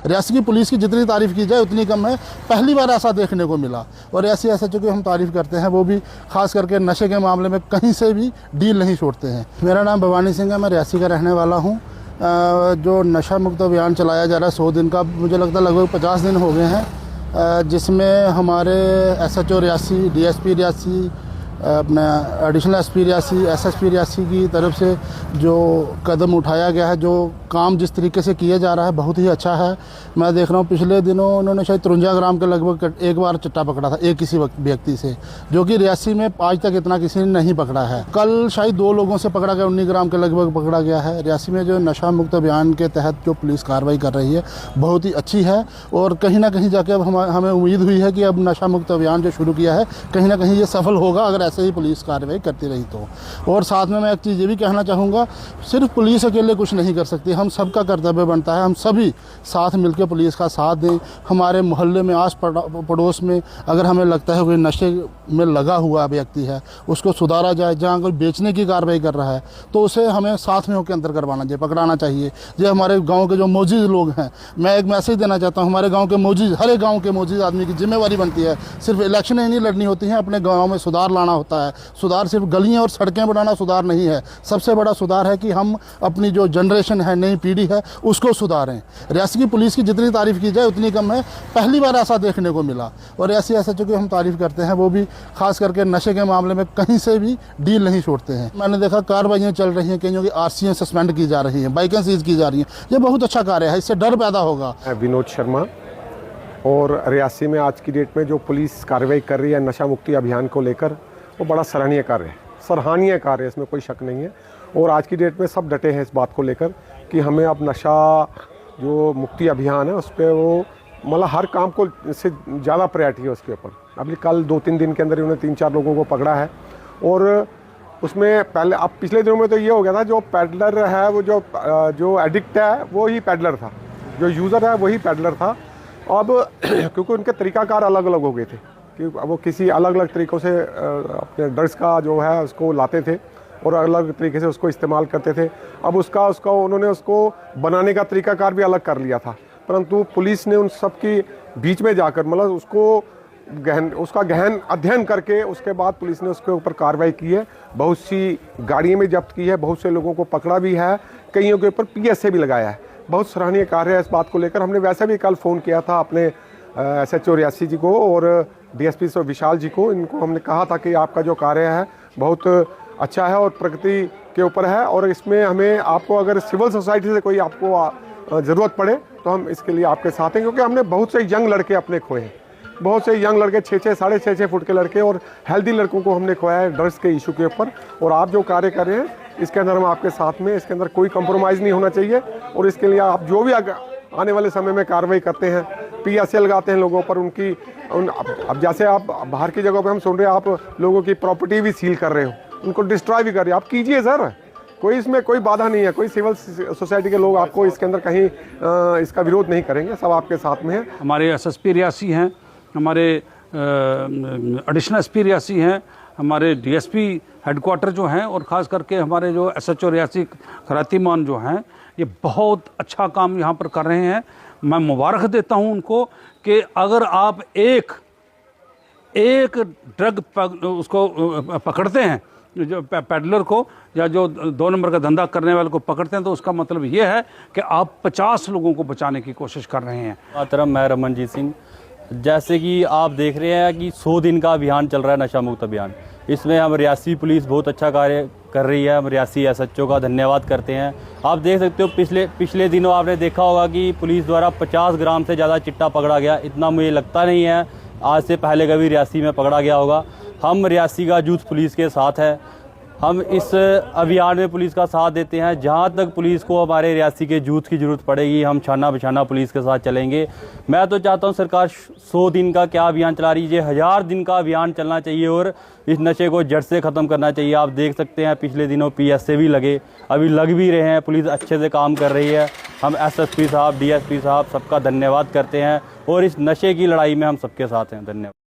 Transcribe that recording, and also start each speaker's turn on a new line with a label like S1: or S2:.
S1: रियासी की पुलिस की जितनी तारीफ़ की जाए उतनी कम है। पहली बार ऐसा देखने को मिला और रियासी SHO की हम तारीफ़ करते हैं, वो भी खास करके नशे के मामले में कहीं से भी डील नहीं छोड़ते हैं। मेरा नाम भवानी सिंह है, मैं रियासी का रहने वाला हूँ। जो नशा मुक्त अभियान चलाया जा रहा है 100 दिन का, मुझे लगता है लगभग 50 दिन हो गए हैं, जिसमें हमारे SHO रियासी, DSP रियासी, अपना additional SP Reasi, SSP Reasi की तरफ से जो कदम उठाया गया है, जो काम जिस तरीके से किया जा रहा है बहुत ही अच्छा है। मैं देख रहा हूँ पिछले दिनों उन्होंने शायद 53 ग्राम के लगभग एक बार चिट्टा पकड़ा था एक किसी व्यक्ति से, जो कि रियासी में आज तक इतना किसी ने नहीं पकड़ा है। कल शायद 2 लोगों से पकड़ा गया, 19 ग्राम के लगभग पकड़ा गया है। रियासी में जो नशा मुक्त अभियान के तहत जो पुलिस कार्रवाई कर रही है बहुत ही अच्छी है और कहीं ना कहीं जाके अब हमें उम्मीद हुई है कि अब नशा मुक्त अभियान जो शुरू किया है कहीं ना कहीं ये सफल होगा अगर ऐसे ही पुलिस कार्रवाई करती रही तो। और साथ में मैं एक चीज़ ये भी कहना चाहूँगा, सिर्फ पुलिस अकेले कुछ नहीं कर सकती, हम सबका कर्तव्य बनता है, हम सभी साथ मिलकर पुलिस का साथ दें। हमारे मोहल्ले में आस पड़ोस में अगर हमें लगता है कोई नशे में लगा हुआ व्यक्ति है उसको सुधारा जाए, जहाँ कोई बेचने की कार्रवाई कर रहा है तो उसे हमें साथ में होकर अंदर करवाना चाहिए, पकड़ाना चाहिए। जो हमारे गाँव के जो मौजूद लोग हैं, मैं एक मैसेज देना चाहता हूँ, हमारे गाँव के मौजूद, हर एक गाँव के मौजूद आदमी की जिम्मेवारी बनती है, सिर्फ इलेक्शन ही नहीं लड़नी होती है, अपने गाँव में सुधार लाना होता है। सुधार सिर्फ गलियां और सड़कें बनाना सुधार नहीं है, सबसे बड़ा सुधार है कि हम अपनी जो जनरेशन है, नई पीढ़ी है, उसको सुधारें। रियासी की पुलिस की जितनी तारीफ़ की जाए उतनी कम है। पहली बार ऐसा देखने को मिला और रियासी SHO की हम तारीफ़ करते हैं, वो भी खास करके नशे के मामले में कहीं से भी डील नहीं छोड़ते हैं। मैंने देखा कार्रवाइयाँ चल रही हैं, कईयों की RCs सस्पेंड की जा रही हैं, बाइकें सीज की जा रही हैं, ये बहुत अच्छा कार्य है, इससे डर पैदा होगा।
S2: विनोद शर्मा, और रियासी में आज की डेट में जो पुलिस कार्रवाई कर रही है नशा मुक्ति अभियान को लेकर, वो बड़ा सराहनीय कार्य है, सराहनीय कार्य है, इसमें कोई शक नहीं है। और आज की डेट में सब डटे हैं इस बात को लेकर कि हमें अब नशा जो मुक्ति अभियान है उस पर वो मतलब हर काम को से ज़्यादा प्रायोरिटी है उसके ऊपर। अभी कल 2-3 दिन के अंदर उन्होंने 3-4 लोगों को पकड़ा है और उसमें पहले, अब पिछले दिनों में तो ये हो गया था जो पैडलर है, वो जो एडिक्ट है वो ही पैडलर था, जो यूज़र है वही पैडलर था। अब क्योंकि उनके तरीक़ाकार अलग अलग हो गए थे कि वो किसी अलग अलग तरीक़ों से अपने ड्रग्स का जो है उसको लाते थे और अलग तरीके से उसको इस्तेमाल करते थे। अब उसका उन्होंने उसको बनाने का तरीक़ाकार भी अलग कर लिया था, परंतु पुलिस ने उन सब की बीच में जाकर मतलब उसका गहन अध्ययन करके उसके बाद पुलिस ने उसके ऊपर कार्रवाई की है। बहुत सी गाड़ियाँ भी जब्त की है, बहुत से लोगों को पकड़ा भी है, कईयों के ऊपर PSA भी लगाया है। बहुत सराहनीय कार्य है। इस बात को लेकर हमने वैसे भी कल फ़ोन किया था अपने SHO रियासी जी को और DSP से विशाल जी को, इनको हमने कहा था कि आपका जो कार्य है बहुत अच्छा है और प्रगति के ऊपर है और इसमें हमें आपको अगर सिविल सोसाइटी से कोई आपको ज़रूरत पड़े तो हम इसके लिए आपके साथ हैं, क्योंकि हमने बहुत से यंग लड़के अपने खोए हैं, बहुत से यंग लड़के 6-6, 6.5 फुट के लड़के और हेल्दी लड़कों को हमने खोया है ड्रग्स के इशू के ऊपर। और आप जो कार्य कर रहे हैं इसके अंदर हम आपके साथ में, इसके अंदर कोई कंप्रोमाइज़ नहीं होना चाहिए और इसके लिए आप जो भी आने वाले समय में कार्रवाई करते हैं, PSA लगाते हैं लोगों पर, अब जैसे आप बाहर की जगह पे हम सुन रहे हैं आप लोगों की प्रॉपर्टी भी सील कर रहे हो, उनको डिस्ट्रॉय भी कर रहे हो, आप कीजिए सर, कोई इसमें कोई बाधा नहीं है, कोई सिविल सोसाइटी के लोग आपको इसके अंदर कहीं इसका विरोध नहीं करेंगे, सब आपके साथ में है।
S3: हमारे SSP रियासी हैं, हमारे एडिशनल SP रियासी हैं, हमारे DSP हेडक्वार्टर जो हैं और ख़ास करके हमारे जो SHO रियासी खरातीमान जो हैं, ये बहुत अच्छा काम यहाँ पर कर रहे हैं। मैं मुबारक देता हूँ उनको कि अगर आप एक ड्रग उसको पकड़ते हैं, जो पैडलर को या जो 2 नंबर का धंधा करने वाले को पकड़ते हैं, तो उसका मतलब ये है कि आप 50 लोगों को बचाने की कोशिश कर रहे हैं।
S4: मोहतरम, मैं रमनजीत सिंह। जैसे कि आप देख रहे हैं कि 100 दिन का अभियान चल रहा है नशा मुक्त अभियान, इसमें हम रियासी पुलिस बहुत अच्छा कार्य कर रही है, हम रियासी SHO का धन्यवाद करते हैं। आप देख सकते हो पिछले दिनों आपने देखा होगा कि पुलिस द्वारा 50 ग्राम से ज़्यादा चिट्टा पकड़ा गया, इतना मुझे लगता नहीं है आज से पहले कभी रियासी में पकड़ा गया होगा। हम रियासी का यूथ पुलिस के साथ है, हम इस अभियान में पुलिस का साथ देते हैं। जहां तक पुलिस को हमारे रियासी के यूथ की ज़रूरत पड़ेगी, हम छाना बिछाना पुलिस के साथ चलेंगे। मैं तो चाहता हूं सरकार 100 दिन का क्या अभियान चला रही है, 1000 दिन का अभियान चलना चाहिए और इस नशे को जड़ से ख़त्म करना चाहिए। आप देख सकते हैं पिछले दिनों PSA भी लगे, अभी लग भी रहे हैं, पुलिस अच्छे से काम कर रही है। हम SSP साहब, DSP साहब सबका धन्यवाद करते हैं और इस नशे की लड़ाई में हम सबके साथ हैं। धन्यवाद।